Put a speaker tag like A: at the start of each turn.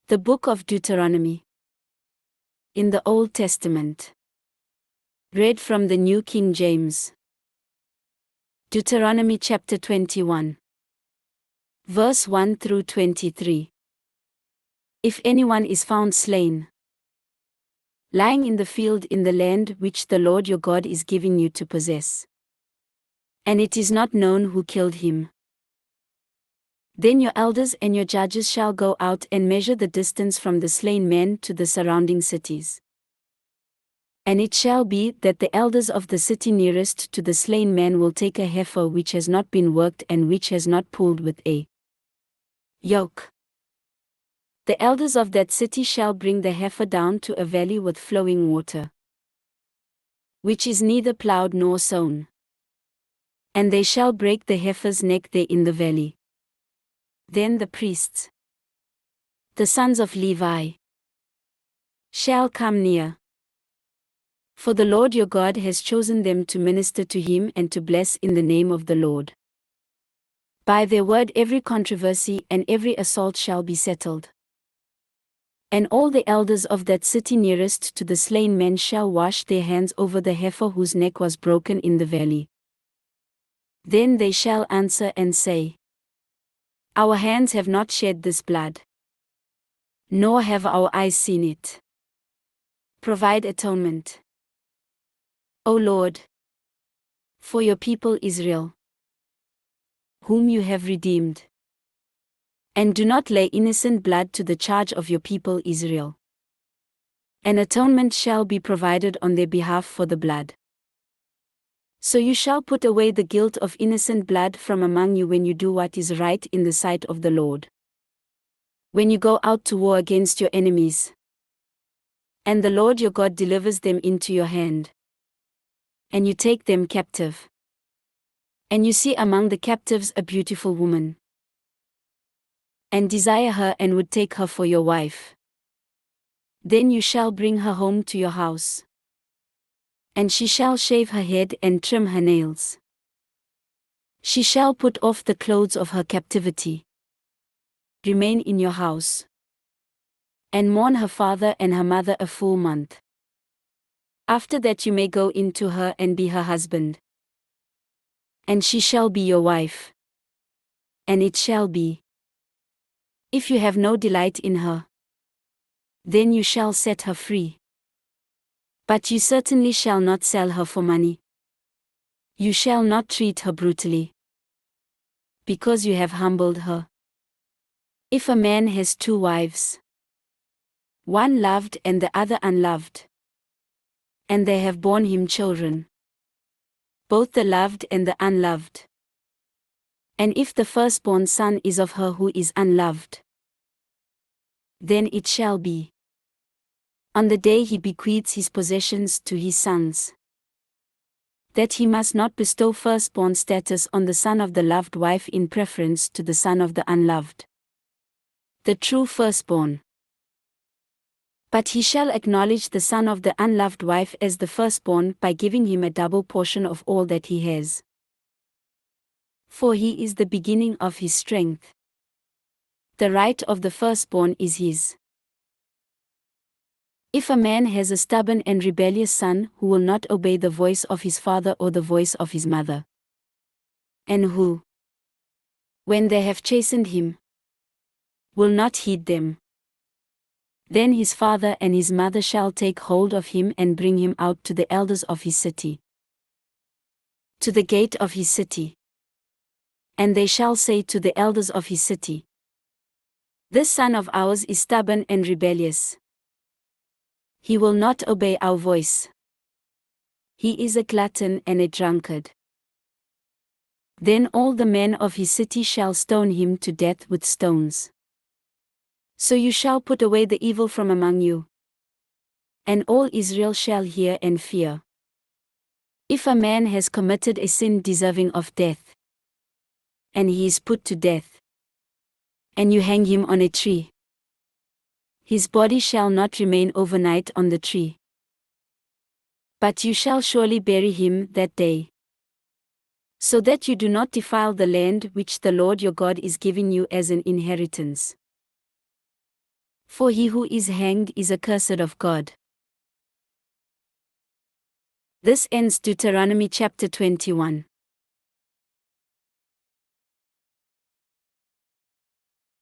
A: The Book of Deuteronomy. In the Old Testament. Read from the New King James. Deuteronomy chapter 21. Verse 1 through 23. If anyone is found slain, lying in the field in the land which the Lord your God is giving you to possess, and it is not known who killed him, then your elders and your judges shall go out and measure the distance from the slain man to the surrounding cities. And it shall be that the elders of the city nearest to the slain man will take a heifer which has not been worked and which has not pulled with a yoke. The elders of that city shall bring the heifer down to a valley with flowing water, which is neither plowed nor sown. And they shall break the heifer's neck there in the valley. Then the priests, the sons of Levi, shall come near. For the Lord your God has chosen them to minister to him and to bless in the name of the Lord. By their word every controversy and every assault shall be settled. And all the elders of that city nearest to the slain men shall wash their hands over the heifer whose neck was broken in the valley. Then they shall answer and say, Our hands have not shed this blood, nor have our eyes seen it. Provide atonement, O Lord, for your people Israel, whom you have redeemed. And do not lay innocent blood to the charge of your people Israel. An atonement shall be provided on their behalf for the blood. So you shall put away the guilt of innocent blood from among you when you do what is right in the sight of the Lord. When you go out to war against your enemies, and the Lord your God delivers them into your hand, and you take them captive, and you see among the captives a beautiful woman, and desire her and would take her for your wife, then you shall bring her home to your house, and she shall shave her head and trim her nails. She shall put off the clothes of her captivity, remain in your house, and mourn her father and her mother a full month. After that you may go in to her and be her husband, and she shall be your wife. And it shall be, if you have no delight in her, then you shall set her free. But you certainly shall not sell her for money. You shall not treat her brutally, because you have humbled her. If a man has two wives, one loved and the other unloved, and they have borne him children, both the loved and the unloved, and if the firstborn son is of her who is unloved, then it shall be, on the day he bequeaths his possessions to his sons, that he must not bestow firstborn status on the son of the loved wife in preference to the son of the unloved, the true firstborn. But he shall acknowledge the son of the unloved wife as the firstborn by giving him a double portion of all that he has. For he is the beginning of his strength. The right of the firstborn is his. If a man has a stubborn and rebellious son who will not obey the voice of his father or the voice of his mother, and who, when they have chastened him, will not heed them, then his father and his mother shall take hold of him and bring him out to the elders of his city, to the gate of his city. And they shall say to the elders of his city, This son of ours is stubborn and rebellious. He will not obey our voice. He is a glutton and a drunkard. Then all the men of his city shall stone him to death with stones. So you shall put away the evil from among you, and all Israel shall hear and fear. If a man has committed a sin deserving of death, and he is put to death, and you hang him on a tree, his body shall not remain overnight on the tree, but you shall surely bury him that day, so that you do not defile the land which the Lord your God is giving you as an inheritance. For he who is hanged is accursed of God. This ends Deuteronomy chapter 21.